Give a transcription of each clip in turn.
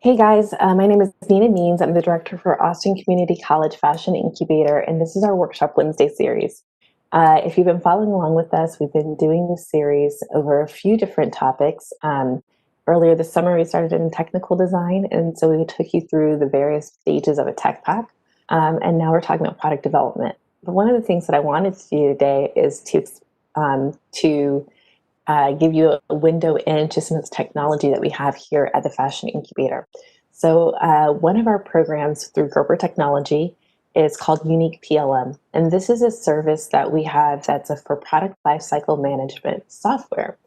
Hey guys, my name is Nina Means. I'm the director for Austin Community College Fashion Incubator, and this is our Workshop Wednesday series. If you've been following along with us, we've been doing this series over a few different topics. Earlier this summer, we started in technical design, and so we took you through the various stages of a tech pack, and now we're talking about product development. But one of the things that I wanted to do today is to give you a window into some of the technology that we have here at the Fashion Incubator. So one of our programs through Gerber Technology is called Unique PLM. And this is a service that we have that's for product lifecycle management software.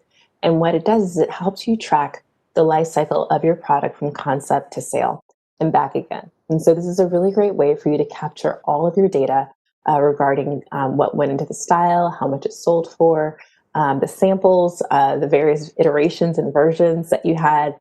And what it does is it helps you track the life cycle of your product from concept to sale and back again. And so this is a really great way for you to capture all of your data regarding what went into the style, how much it sold for, the samples, the various iterations and versions that you had.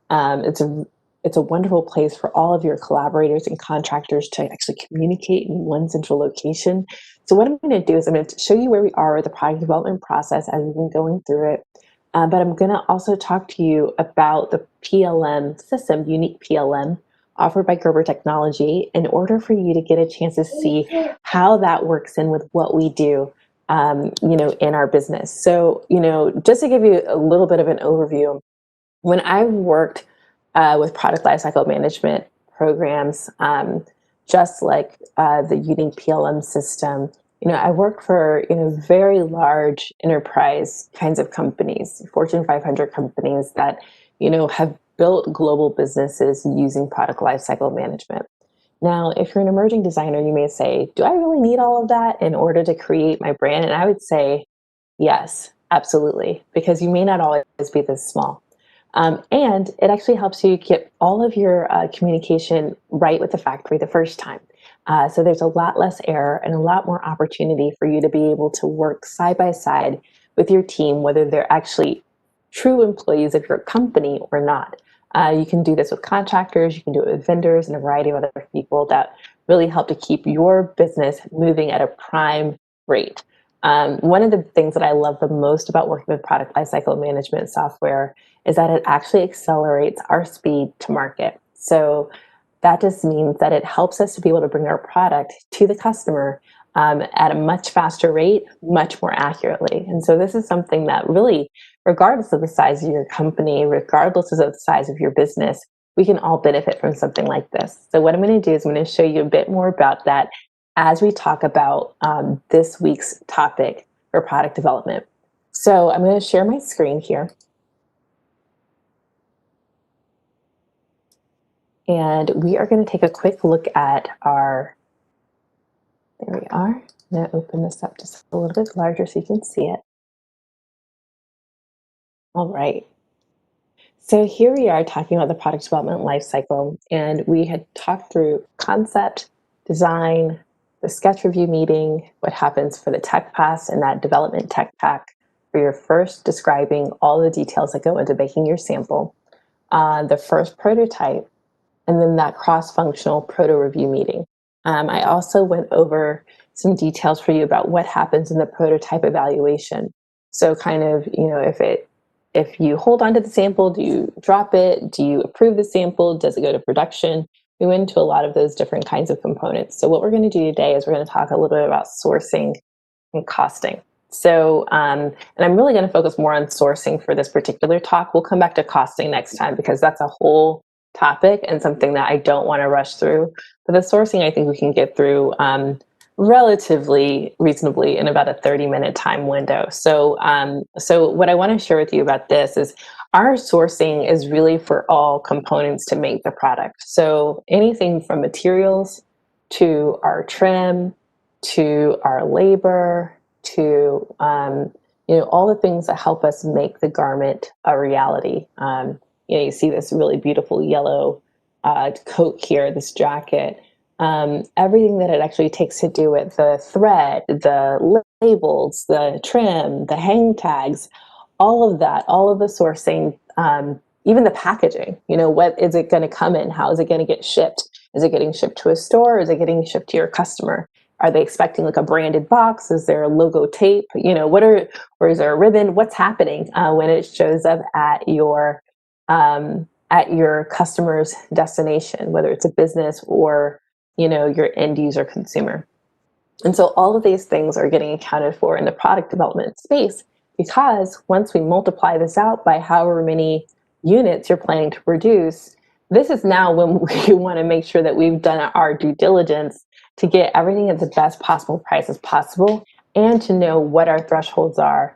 It's a wonderful place for all of your collaborators and contractors to actually communicate in one central location. So what I'm going to do is I'm going to show you where we are with the product development process as we've been going through it. But I'm going to also talk to you about the PLM system, Unique PLM, offered by Gerber Technology, in order for you to get a chance to see how that works in with what we do in our business. So, just to give you a little bit of an overview, when I've worked with product lifecycle management programs, just like the Unique PLM system, I worked for, very large enterprise kinds of companies, Fortune 500 companies that, have built global businesses using product lifecycle management. Now, if you're an emerging designer, you may say, do I really need all of that in order to create my brand? And I would say, yes, absolutely, because you may not always be this small. And it actually helps you get all of your communication right with the factory the first time. So there's a lot less error and a lot more opportunity for you to be able to work side by side with your team, whether they're actually true employees of your company or not. You can do this with contractors, you can do it with vendors and a variety of other people that really help to keep your business moving at a prime rate. One of the things that I love the most about working with product lifecycle management software is that it actually accelerates our speed to market. So that just means that it helps us to be able to bring our product to the customer at a much faster rate, much more accurately. And so this is something that really, regardless of the size of your company, regardless of the size of your business, we can all benefit from something like this. So what I'm going to do is I'm going to show you a bit more about that as we talk about this week's topic for product development. So I'm going to share my screen here. And we are going to take a quick look at there we are. I'm going to open this up just a little bit larger so you can see it. All right. So here we are talking about the product development lifecycle, and we had talked through concept, design, the sketch review meeting, what happens for the tech pass and that development tech pack for your first describing all the details that go into making your sample, the first prototype, and then that cross-functional proto review meeting. I also went over some details for you about what happens in the prototype evaluation. So kind of, if you hold on to the sample, do you drop it? Do you approve the sample? Does it go to production? We went into a lot of those different kinds of components. So what we're going to do today is we're going to talk a little bit about sourcing and costing. So, and I'm really going to focus more on sourcing for this particular talk. We'll come back to costing next time because that's a whole topic and something that I don't want to rush through. But the sourcing, I think we can get through relatively reasonably in about a 30-minute time window. So, so what I want to share with you about this is our sourcing is really for all components to make the product. So anything from materials to our trim, to our labor, to all the things that help us make the garment a reality. You see this really beautiful yellow coat here, this jacket. Everything that it actually takes to do it, the thread, the labels, the trim, the hang tags, all of that, all of the sourcing, even the packaging, what is it going to come in? How is it going to get shipped? Is it getting shipped to a store? Or is it getting shipped to your customer? Are they expecting like a branded box? Is there a logo tape? Or is there a ribbon? What's happening when it shows up at your at your customer's destination, whether it's a business or, your end user consumer. And so all of these things are getting accounted for in the product development space, because once we multiply this out by however many units you're planning to produce, this is now when we want to make sure that we've done our due diligence to get everything at the best possible price as possible, and to know what our thresholds are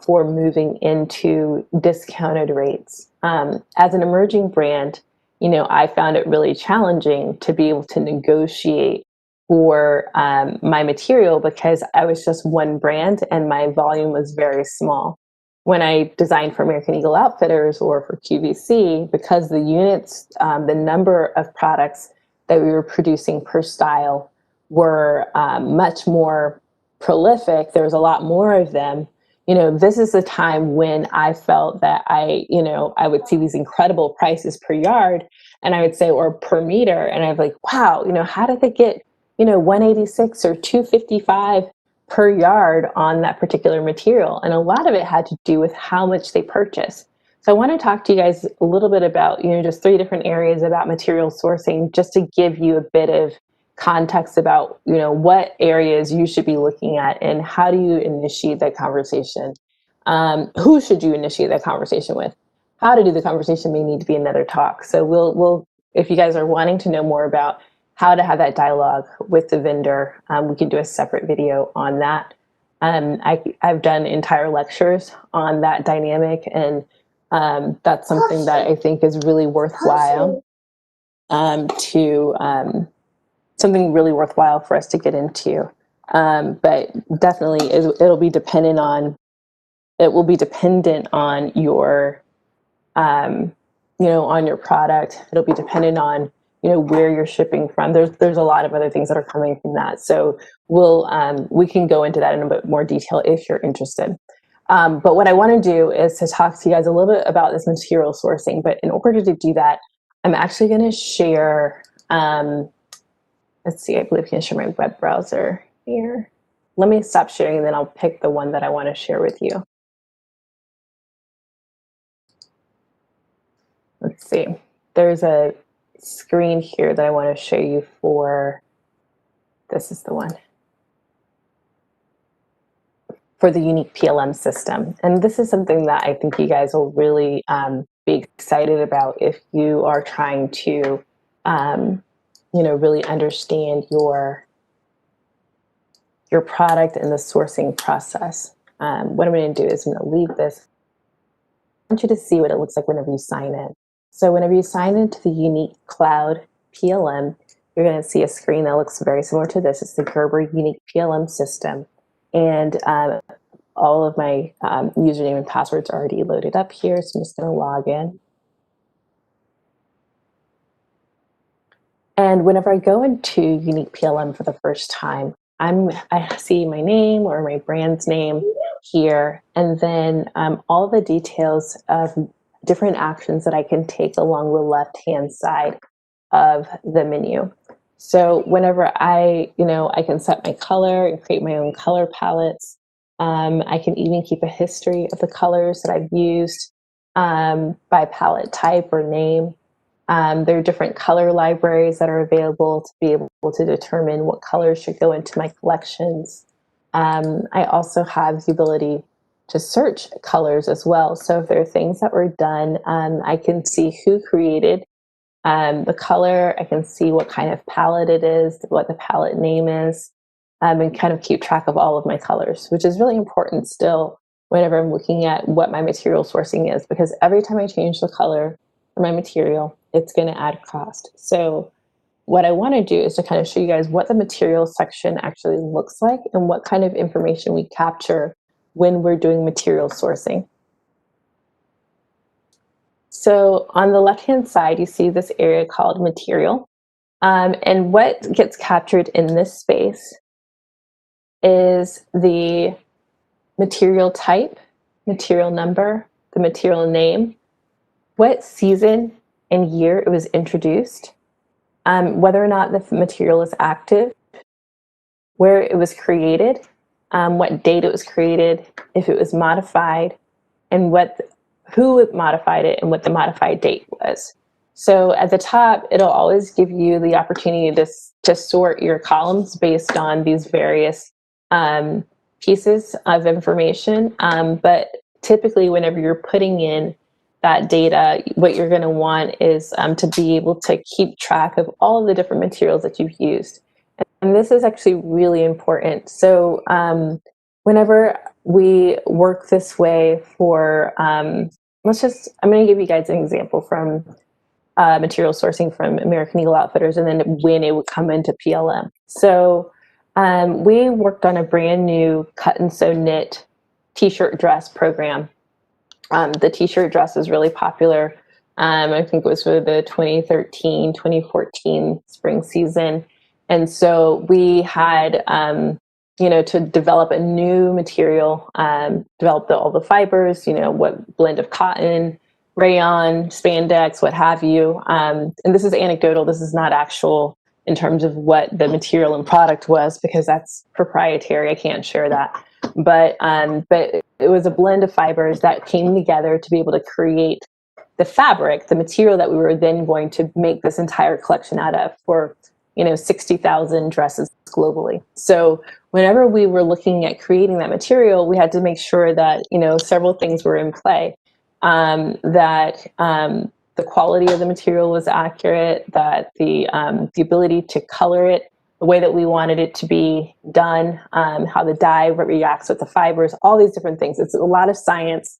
for moving into discounted rates. As an emerging brand, I found it really challenging to be able to negotiate for my material, because I was just one brand and my volume was very small. When I designed for American Eagle Outfitters or for QVC, because the units, the number of products that we were producing per style were much more prolific, there was a lot more of them. This is the time when I felt that I would see these incredible prices per yard, and I would say, or per meter, and I'd be like, wow, how did they get 186 or 255 per yard on that particular material? And a lot of it had to do with how much they purchase. So I want to talk to you guys a little bit about, just 3 different areas about material sourcing, just to give you a bit of context about, what areas you should be looking at and how do you initiate that conversation. Who should you initiate that conversation with? How to do the conversation may need to be another talk. So we'll if you guys are wanting to know more about how to have that dialogue with the vendor, we can do a separate video on that. I've done entire lectures on that dynamic, and that's something that I think is really worthwhile something really worthwhile for us to get into. But definitely it will be dependent on your on your product. It'll be dependent on where you're shipping from. There's a lot of other things that are coming from that. So we can go into that in a bit more detail if you're interested. But what I want to do is to talk to you guys a little bit about this material sourcing. But in order to do that, I'm actually going to share. Let's see. I believe I can share my web browser here. Let me stop sharing, and then I'll pick the one that I want to share with you. Let's see. There's a screen here that I want to show you for, this is the one, for the unique PLM system. And this is something that I think you guys will really be excited about if you are trying to, really understand your product and the sourcing process. What I'm going to do is I'm going to leave this. I want you to see what it looks like whenever you sign in. So whenever you sign into the Unique Cloud PLM, you're going to see a screen that looks very similar to this. It's the Gerber Unique PLM system. And all of my username and passwords are already loaded up here. So I'm just going to log in. And whenever I go into Unique PLM for the first time, I see my name or my brand's name here, and then all the details of different actions that I can take along the left-hand side of the menu. So whenever I can set my color and create my own color palettes. I can even keep a history of the colors that I've used by palette type or name. There are different color libraries that are available to be able to determine what colors should go into my collections. I also have the ability to search colors as well. So if there are things that were done, I can see who created the color. I can see what kind of palette it is, what the palette name is, and kind of keep track of all of my colors, which is really important still whenever I'm looking at what my material sourcing is, because every time I change the color for my material, it's going to add cost. So what I want to do is to kind of show you guys what the material section actually looks like and what kind of information we capture when we're doing material sourcing. So on the left-hand side, you see this area called material. And what gets captured in this space is the material type, material number, the material name, what season and year it was introduced, whether or not the material is active, where it was created, what date it was created, if it was modified, and what who modified it and what the modified date was. So at the top, it'll always give you the opportunity to sort your columns based on these various pieces of information. But typically, whenever you're putting in that data, what you're going to want is to be able to keep track of all of the different materials that you've used. And this is actually really important. So whenever we work this way for, I'm going to give you guys an example from material sourcing from American Eagle Outfitters, and then when it would come into PLM. So we worked on a brand new cut and sew knit t-shirt dress program. The t-shirt dress is really popular. I think it was for the 2013, 2014 spring season. And so we had, to develop a new material, develop all the fibers, what blend of cotton, rayon, spandex, what have you. And this is anecdotal. This is not actual in terms of what the material and product was, because that's proprietary. I can't share that. But it was a blend of fibers that came together to be able to create the fabric, the material that we were then going to make this entire collection out of for 60,000 dresses globally. So whenever we were looking at creating that material, we had to make sure that several things were in play. That the quality of the material was accurate, that the ability to color it the way that we wanted it to be done, how the dye reacts with the fibers, all these different things. It's a lot of science.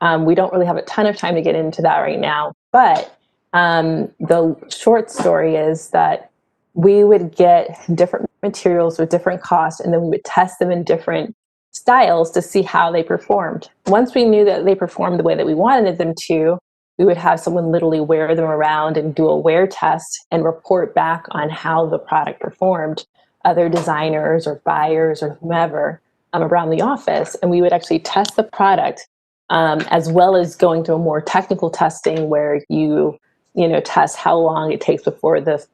We don't really have a ton of time to get into that right now, but the short story is that we would get different materials with different costs, and then we would test them in different styles to see how they performed. Once we knew that they performed the way that we wanted them to, we would have someone literally wear them around and do a wear test and report back on how the product performed, other designers or buyers or whomever around the office. And we would actually test the product as well as going to a more technical testing where you test how long it takes before the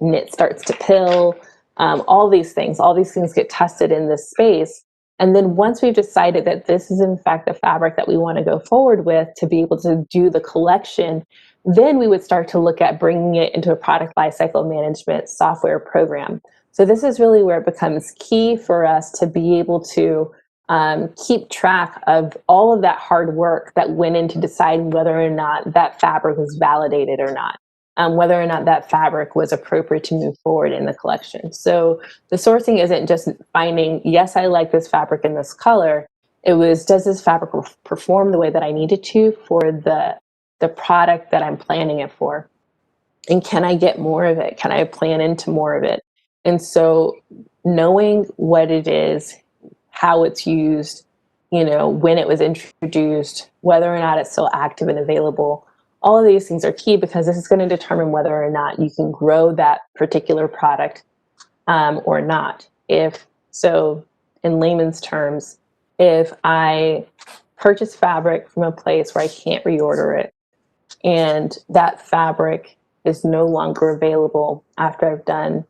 knit starts to pill. All these things get tested in this space. And then once we've decided that this is in fact the fabric that we want to go forward with to be able to do the collection, then we would start to look at bringing it into a product lifecycle management software program. So this is really where it becomes key for us to be able to keep track of all of that hard work that went into deciding whether or not that fabric was validated or not. Whether or not that fabric was appropriate to move forward in the collection. So the sourcing isn't just finding, yes, I like this fabric in this color. It was, does this fabric perform the way that I need it to for the product that I'm planning it for? And can I get more of it? Can I plan into more of it? And so knowing what it is, how it's used, when it was introduced, whether or not it's still active and available, all of these things are key because this is going to determine whether or not you can grow that particular product or not. If so, in layman's terms, if I purchase fabric from a place where I can't reorder it and that fabric is no longer available after I've done,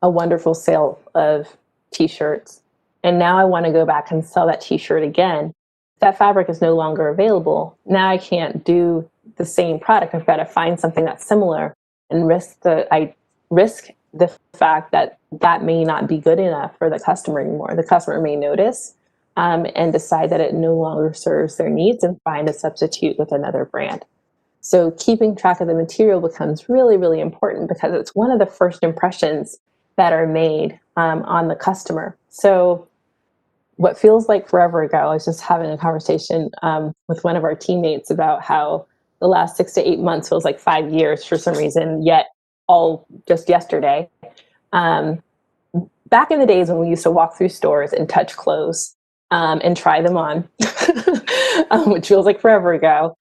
a wonderful sale of t-shirts, and now I want to go back and sell that t-shirt again, that fabric is no longer available. Now I can't do the same product. I've got to find something that's similar and risk the fact that that may not be good enough for the customer anymore. The customer may notice and decide that it no longer serves their needs and find a substitute with another brand. So keeping track of the material becomes really, really important because it's one of the first impressions that are made on the customer. So what feels like forever ago, I was just having a conversation with one of our teammates about how the last 6 to 8 months feels like 5 years for some reason, yet all just yesterday. Back in the days when we used to walk through stores and touch clothes and try them on, which feels like forever ago,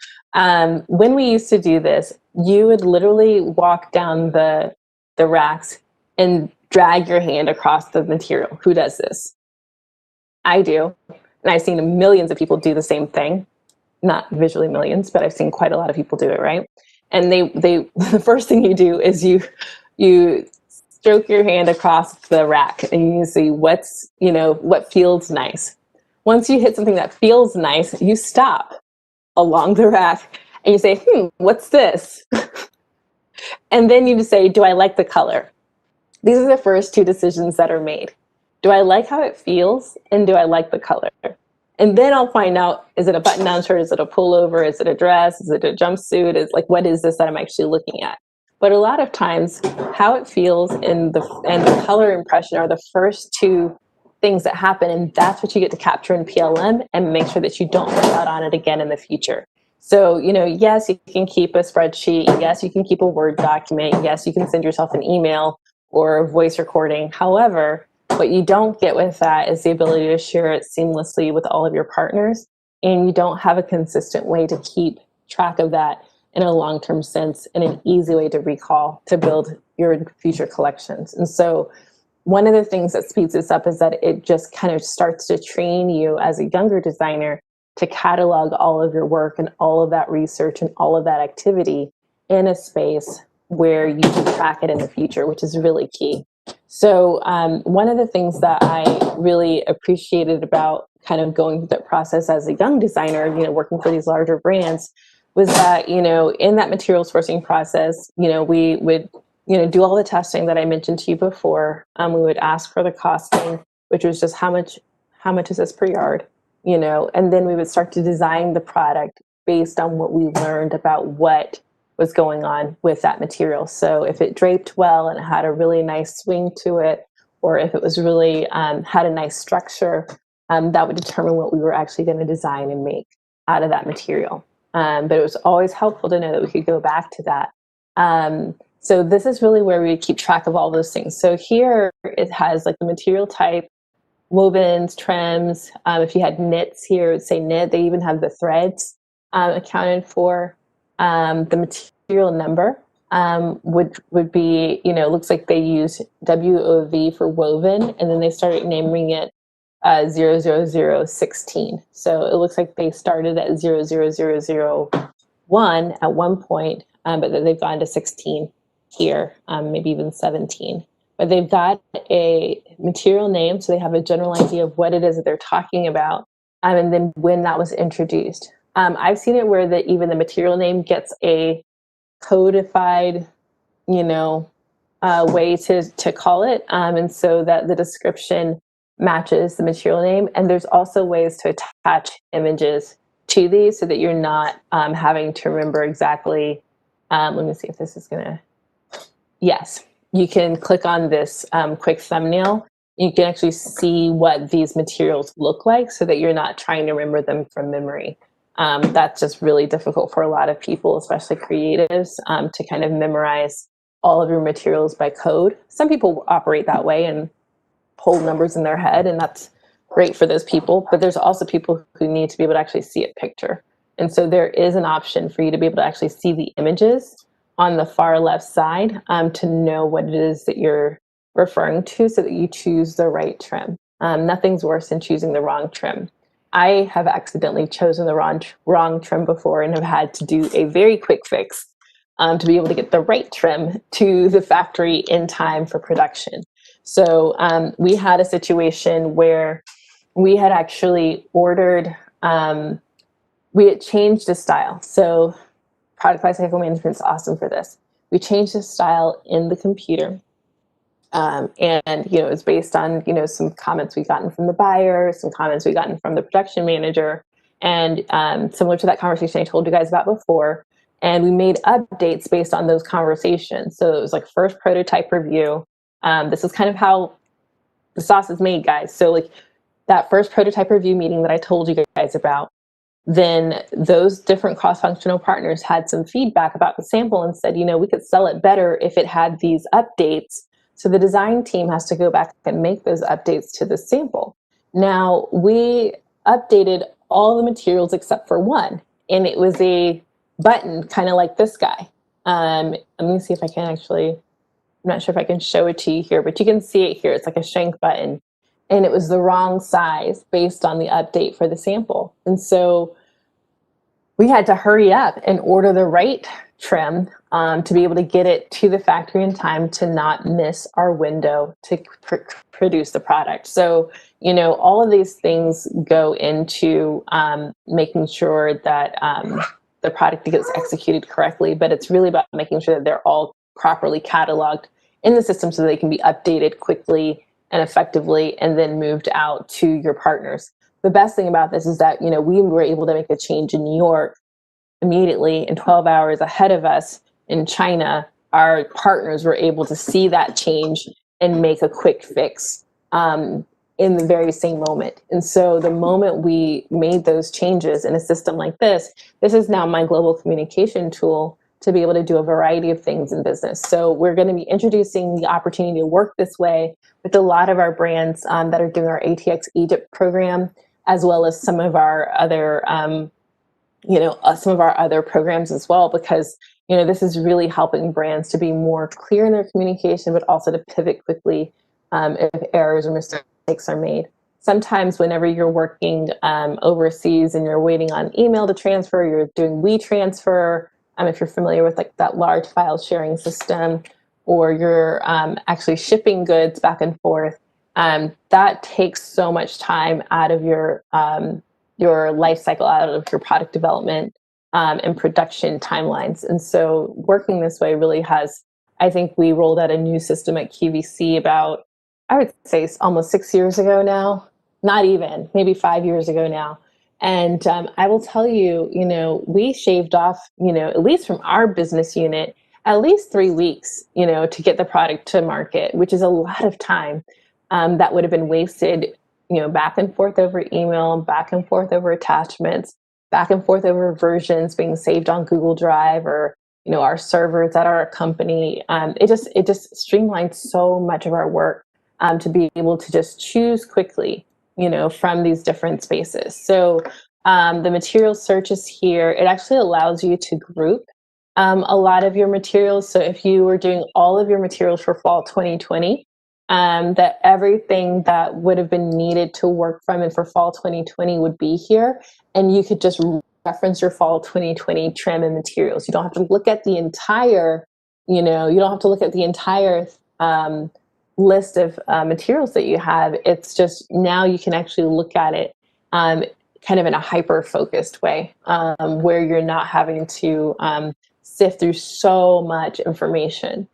when we used to do this, you would literally walk down the racks and drag your hand across the material. Who does this? I do. And I've seen millions of people do the same thing. Not visually millions, but I've seen quite a lot of people do it, right? And they the first thing you do is you stroke your hand across the rack and you see what feels nice. once you hit something that feels nice, you stop along the rack and you say, what's this? And then you say, do I like the color? These are the first two decisions that are made. Do I like how it feels? And do I like the color? And then I'll find out, is it a button-down shirt? Is it a pullover? Is it a dress? Is it a jumpsuit? Is like, what is this that I'm actually looking at? But a lot of times, how it feels and the color impression are the first two things that happen, and that's what you get to capture in PLM and make sure that you don't miss out on it again in the future. So, yes, you can keep a spreadsheet. Yes, you can keep a Word document. Yes, you can send yourself an email or a voice recording. However, what you don't get with that is the ability to share it seamlessly with all of your partners, and you don't have a consistent way to keep track of that in a long-term sense and an easy way to recall to build your future collections. And so one of the things that speeds this up is that it just kind of starts to train you as a younger designer to catalog all of your work and all of that research and all of that activity in a space where you can track it in the future, which is really key. So one of the things that I really appreciated about kind of going through that process as a young designer, working for these larger brands, was that, in that material sourcing process, we would, do all the testing that I mentioned to you before. We would ask for the costing, which was just how much is this per yard, and then we would start to design the product based on what we learned about what was going on with that material. So if it draped well and it had a really nice swing to it, or if it was really had a nice structure, that would determine what we were actually going to design and make out of that material. But it was always helpful to know that we could go back to that. So this is really where we keep track of all those things. So here it has like the material type, wovens, trims. If you had knits here, it would say knit. They even have the threads accounted for. The material number would be, looks like they use WOV for woven, and then they started naming it 00016. So it looks like they started at 00001 at one point, but then they've gone to 16 here, maybe even 17. But they've got a material name, so they have a general idea of what it is that they're talking about, and then when that was introduced. I've seen it where even the material name gets a codified, way to call it, and so that the description matches the material name. And there's also ways to attach images to these so that you're not having to remember exactly. Let me see if this is gonna. Yes, you can click on this quick thumbnail. You can actually see what these materials look like so that you're not trying to remember them from memory. That's just really difficult for a lot of people, especially creatives, to kind of memorize all of your materials by code. Some people operate that way and pull numbers in their head, and that's great for those people. But there's also people who need to be able to actually see a picture. And so there is an option for you to be able to actually see the images on the far left side to know what it is that you're referring to so that you choose the right trim. Nothing's worse than choosing the wrong trim. I have accidentally chosen the wrong trim before and have had to do a very quick fix to be able to get the right trim to the factory in time for production. So we had a situation where we had actually ordered, we had changed the style. So product lifecycle management is awesome for this. We changed the style in the computer. And it's based on some comments we've gotten from the buyer, some comments we've gotten from the production manager, and similar to that conversation I told you guys about before. And we made updates based on those conversations. So it was like first prototype review. This is kind of how the sauce is made, guys. So like that first prototype review meeting that I told you guys about, then those different cross-functional partners had some feedback about the sample and said, we could sell it better if it had these updates. So the design team has to go back and make those updates to the sample. Now, we updated all the materials except for one, and it was a button kind of like this guy. Let me see if I can actually, I'm not sure if I can show it to you here, but you can see it here. It's like a shank button, and it was the wrong size based on the update for the sample. And so we had to hurry up and order the right trim to be able to get it to the factory in time to not miss our window to produce the product. So, all of these things go into making sure that the product gets executed correctly, but it's really about making sure that they're all properly cataloged in the system so they can be updated quickly and effectively and then moved out to your partners. The best thing about this is that, we were able to make a change in New York immediately, and 12 hours ahead of us in China, our partners were able to see that change and make a quick fix in the very same moment. And so the moment we made those changes in a system like this is now my global communication tool to be able to do a variety of things in business. So we're going to be introducing the opportunity to work this way with a lot of our brands that are doing our ATX Egypt program, as well as some of our other programs as well, because this is really helping brands to be more clear in their communication, but also to pivot quickly if errors or mistakes are made. Sometimes whenever you're working overseas and you're waiting on email to transfer, you're doing WeTransfer, if you're familiar with like that large file sharing system, or you're actually shipping goods back and forth, that takes so much time out of your life cycle, out of your product development and production timelines. And so working this way really has, I think we rolled out a new system at QVC about, I would say almost 6 years ago now, not even, maybe 5 years ago now. And I will tell you, we shaved off, at least from our business unit, at least 3 weeks, to get the product to market, which is a lot of time that would have been wasted, back and forth over email, back and forth over attachments, back and forth over versions being saved on Google Drive or, our servers at our company. It just streamlined so much of our work to be able to just choose quickly, from these different spaces. So the material searches here, it actually allows you to group a lot of your materials. So if you were doing all of your materials for fall 2020, that everything that would have been needed to work from and for fall 2020 would be here. And you could just reference your fall 2020 trim and materials. You don't have to look at the entire, you don't have to look at the entire list of materials that you have. It's just now you can actually look at it kind of in a hyper-focused way where you're not having to sift through so much information.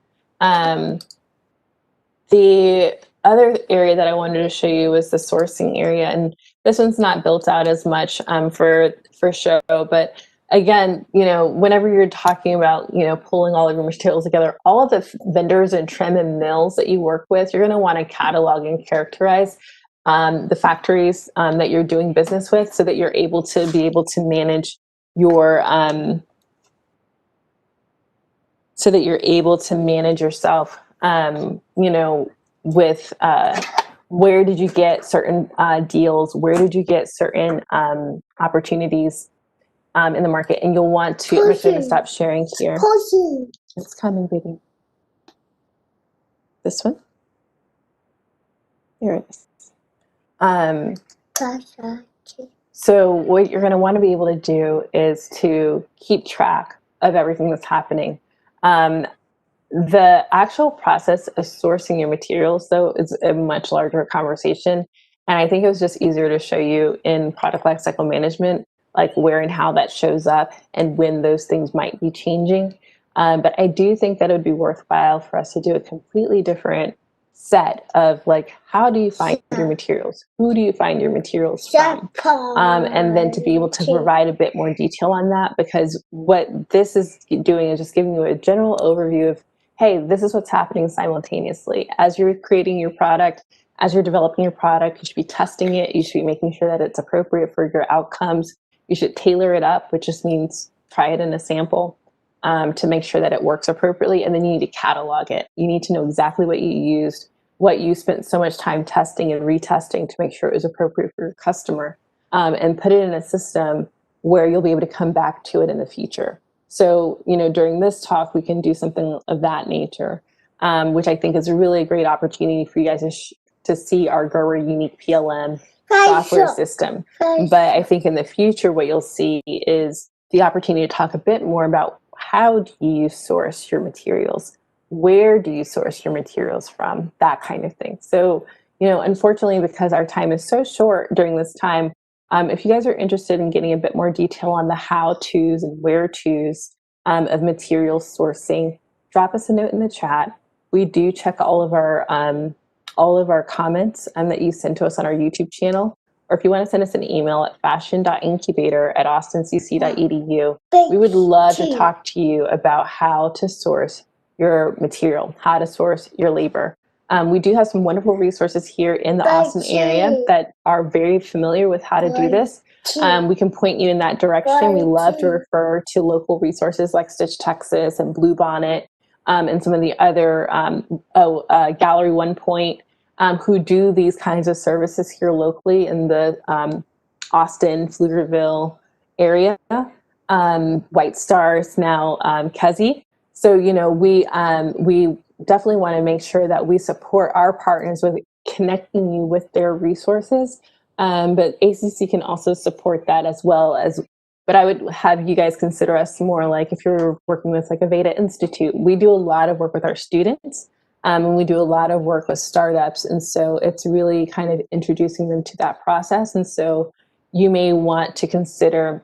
The other area that I wanted to show you was the sourcing area, and this one's not built out as much for show, but again, whenever you're talking about, pulling all of your materials together, all of the vendors and trim and mills that you work with, you're going to want to catalog and characterize the factories that you're doing business with, so that you're able to manage your so that you're able to manage yourself, with where did you get certain deals, where did you get certain opportunities in the market, and you'll want to, I'm just going to stop sharing here. It's coming, baby. This one? Here it is. So what you're going to want to be able to do is to keep track of everything that's happening. The actual process of sourcing your materials, though, is a much larger conversation. And I think it was just easier to show you in product lifecycle management, like where and how that shows up and when those things might be changing. But I do think that it would be worthwhile for us to do a completely different set of like, how do you find your materials? Who do you find your materials from? And then to be able to provide a bit more detail on that, because what this is doing is just giving you a general overview of, hey, this is what's happening simultaneously. As you're creating your product, as you're developing your product, you should be testing it. You should be making sure that it's appropriate for your outcomes. You should tailor it up, which just means try it in a sample to make sure that it works appropriately. And then you need to catalog it. You need to know exactly what you used, what you spent so much time testing and retesting to make sure it was appropriate for your customer, and put it in a system where you'll be able to come back to it in the future. So, during this talk, we can do something of that nature, which I think is a really great opportunity for you guys to see our Grower Unique PLM software system. But I think in the future, what you'll see is the opportunity to talk a bit more about how do you source your materials? Where do you source your materials from? That kind of thing. So, unfortunately, because our time is so short during this time, if you guys are interested in getting a bit more detail on the how-tos and where-tos of material sourcing, drop us a note in the chat. We do check all of our comments that you send to us on our YouTube channel. Or if you want to send us an email at fashion.incubator@austincc.edu, we would love to talk to you about how to source your material, how to source your labor. We do have some wonderful resources here in the Austin area that are very familiar with how to do this. We can point you in that direction. We love to refer to local resources like Stitch Texas and Bluebonnet, and some of the other, Gallery One Point, who do these kinds of services here locally in the Austin, Pflugerville area. White Stars, now Kezie. So, we definitely want to make sure that we support our partners with connecting you with their resources. But ACC can also support that as well as, but I would have you guys consider us more like if you're working with like a Veda Institute. We do a lot of work with our students, and we do a lot of work with startups. And so it's really kind of introducing them to that process. And so you may want to consider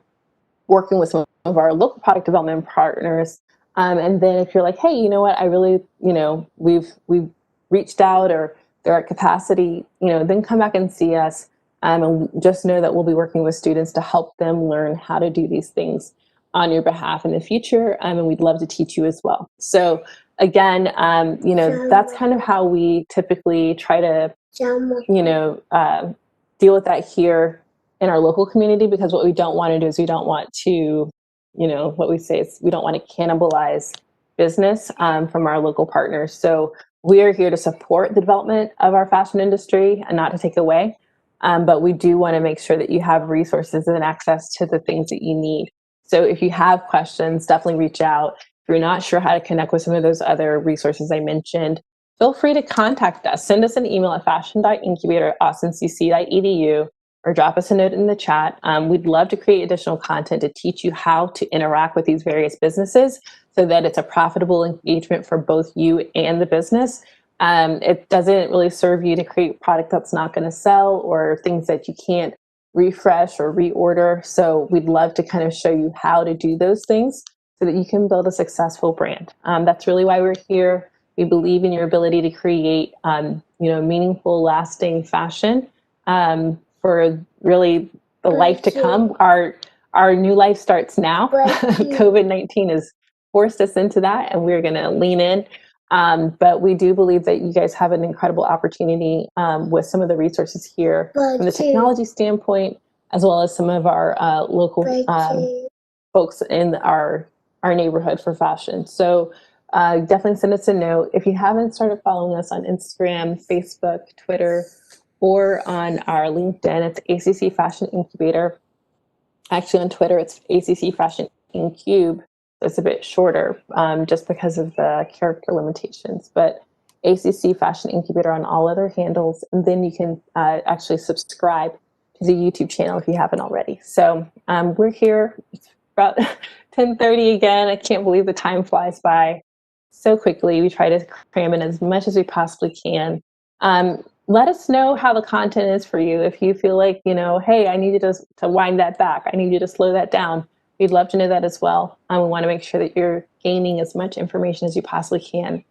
working with some of our local product development partners. And then if you're like, hey, you know what, I really, we've reached out or they're at capacity, then come back and see us. And just know that we'll be working with students to help them learn how to do these things on your behalf in the future. And we'd love to teach you as well. So again, that's kind of how we typically try to, deal with that here in our local community, because what we don't want to do is we don't want to, what we say is we don't want to cannibalize business from our local partners. So we are here to support the development of our fashion industry and not to take away. But we do want to make sure that you have resources and access to the things that you need. So if you have questions, definitely reach out. If you're not sure how to connect with some of those other resources I mentioned, feel free to contact us. Send us an email at fashion.incubator@austincc.edu or drop us a note in the chat. We'd love to create additional content to teach you how to interact with these various businesses so that it's a profitable engagement for both you and the business. It doesn't really serve you to create product that's not going to sell or things that you can't refresh or reorder. So we'd love to kind of show you how to do those things so that you can build a successful brand. That's really why we're here. We believe in your ability to create, meaningful, lasting fashion for really the life to come. Our new life starts now. COVID-19 has forced us into that, and we're going to lean in. But we do believe that you guys have an incredible opportunity with some of the resources here from the technology standpoint, as well as some of our local folks in our neighborhood for fashion. So definitely send us a note. If you haven't started following us on Instagram, Facebook, Twitter, or on our LinkedIn, it's ACC Fashion Incubator. Actually, on Twitter, it's ACC Fashion Incube. It's a bit shorter just because of the character limitations, but ACC Fashion Incubator on all other handles. And then you can actually subscribe to the YouTube channel if you haven't already. So we're here. It's about 10:30 again. I can't believe the time flies by so quickly. We try to cram in as much as we possibly can. Let us know how the content is for you. If you feel like, hey, I need you to wind that back. I need you to slow that down. We'd love to know that as well. We want to make sure that you're gaining as much information as you possibly can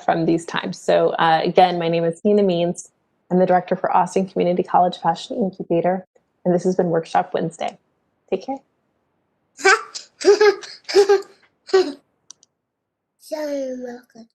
from these times. So again, my name is Nina Means. I'm the director for Austin Community College Fashion Incubator, and this has been Workshop Wednesday. Take care. Sorry, Malcolm.